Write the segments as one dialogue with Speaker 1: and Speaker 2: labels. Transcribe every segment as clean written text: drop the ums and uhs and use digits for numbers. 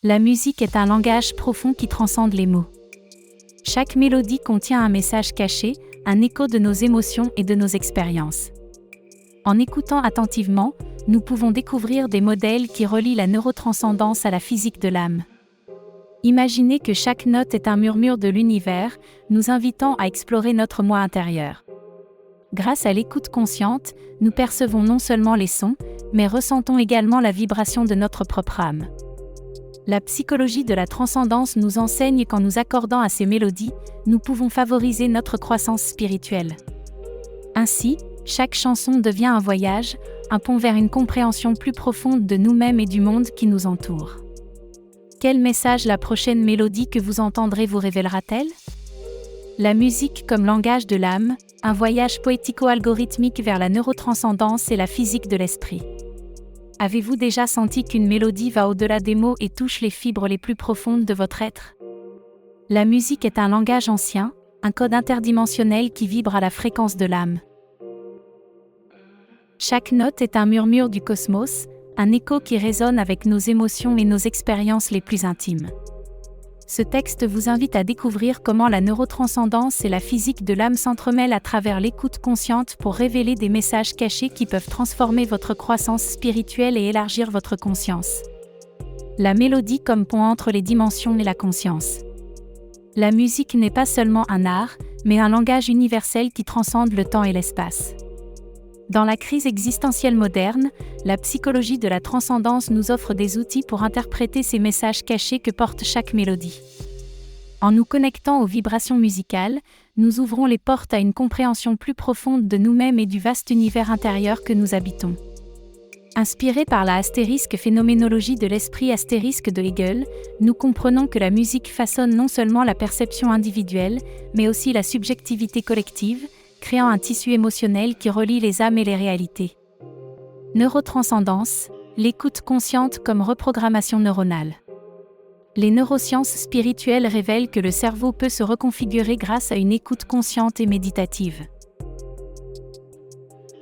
Speaker 1: La musique est un langage profond qui transcende les mots. Chaque mélodie contient un message caché, un écho de nos émotions et de nos expériences. En écoutant attentivement, nous pouvons découvrir des modèles qui relient la neurotranscendance à la physique de l'âme. Imaginez que chaque note est un murmure de l'univers, nous invitant à explorer notre moi intérieur. Grâce à l'écoute consciente, nous percevons non seulement les sons, mais ressentons également la vibration de notre propre âme. La psychologie de la transcendance nous enseigne qu'en nous accordant à ces mélodies, nous pouvons favoriser notre croissance spirituelle. Ainsi, chaque chanson devient un voyage, un pont vers une compréhension plus profonde de nous-mêmes et du monde qui nous entoure. Quel message la prochaine mélodie que vous entendrez vous révélera-t-elle ? La musique comme langage de l'âme, un voyage poético-algorithmique vers la neurotranscendance et la physique de l'esprit. Avez-vous déjà senti qu'une mélodie va au-delà des mots et touche les fibres les plus profondes de votre être ? La musique est un langage ancien, un code interdimensionnel qui vibre à la fréquence de l'âme. Chaque note est un murmure du cosmos, un écho qui résonne avec nos émotions et nos expériences les plus intimes. Ce texte vous invite à découvrir comment la neurotranscendance et la physique de l'âme s'entremêlent à travers l'écoute consciente pour révéler des messages cachés qui peuvent transformer votre croissance spirituelle et élargir votre conscience. La mélodie comme pont entre les dimensions et la conscience. La musique n'est pas seulement un art, mais un langage universel qui transcende le temps et l'espace. Dans la crise existentielle moderne, la psychologie de la transcendance nous offre des outils pour interpréter ces messages cachés que porte chaque mélodie. En nous connectant aux vibrations musicales, nous ouvrons les portes à une compréhension plus profonde de nous-mêmes et du vaste univers intérieur que nous habitons. Inspiré par la phénoménologie de l'esprit de Hegel, nous comprenons que la musique façonne non seulement la perception individuelle, mais aussi la subjectivité collective, créant un tissu émotionnel qui relie les âmes et les réalités. Neurotranscendance, l'écoute consciente comme reprogrammation neuronale. Les neurosciences spirituelles révèlent que le cerveau peut se reconfigurer grâce à une écoute consciente et méditative.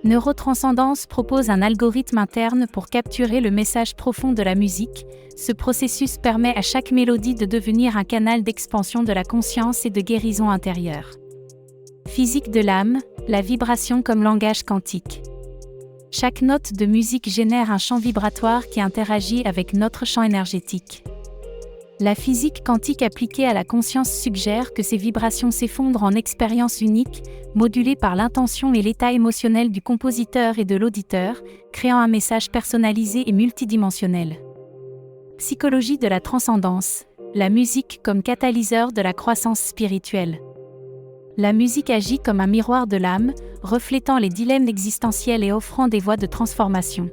Speaker 1: Neurotranscendance propose un algorithme interne pour capturer le message profond de la musique. Ce processus permet à chaque mélodie de devenir un canal d'expansion de la conscience et de guérison intérieure. Physique de l'âme, la vibration comme langage quantique. Chaque note de musique génère un champ vibratoire qui interagit avec notre champ énergétique. La physique quantique appliquée à la conscience suggère que ces vibrations s'effondrent en expériences uniques, modulées par l'intention et l'état émotionnel du compositeur et de l'auditeur, créant un message personnalisé et multidimensionnel. Psychologie de la transcendance, la musique comme catalyseur de la croissance spirituelle. La musique agit comme un miroir de l'âme, reflétant les dilemmes existentiels et offrant des voies de transformation.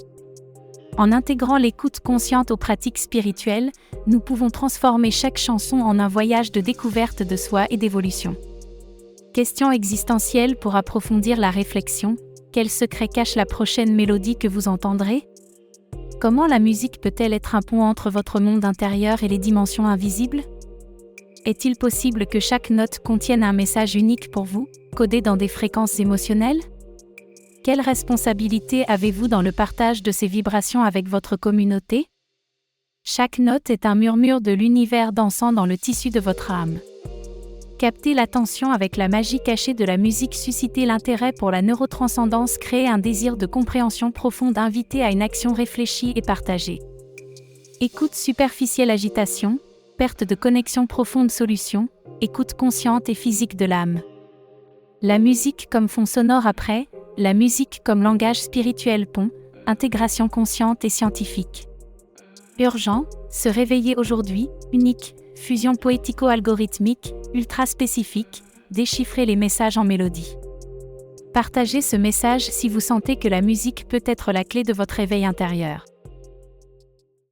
Speaker 1: En intégrant l'écoute consciente aux pratiques spirituelles, nous pouvons transformer chaque chanson en un voyage de découverte de soi et d'évolution. Question existentielle pour approfondir la réflexion, quel secret cache la prochaine mélodie que vous entendrez ? Comment la musique peut-elle être un pont entre votre monde intérieur et les dimensions invisibles ? Est-il possible que chaque note contienne un message unique pour vous, codé dans des fréquences émotionnelles ? Quelle responsabilité avez-vous dans le partage de ces vibrations avec votre communauté ? Chaque note est un murmure de l'univers dansant dans le tissu de votre âme. Capter l'attention avec la magie cachée de la musique, susciter l'intérêt pour la neurotranscendance, créer un désir de compréhension profonde, inviter à une action réfléchie et partagée. Écoute superficielle, agitation, perte de connexion profonde, solution, écoute consciente et physique de l'âme. La musique comme fond sonore après, la musique comme langage spirituel pont, intégration consciente et scientifique. Urgent, se réveiller aujourd'hui, unique, fusion poético-algorithmique, ultra spécifique, déchiffrer les messages en mélodie. Partagez ce message si vous sentez que la musique peut être la clé de votre éveil intérieur.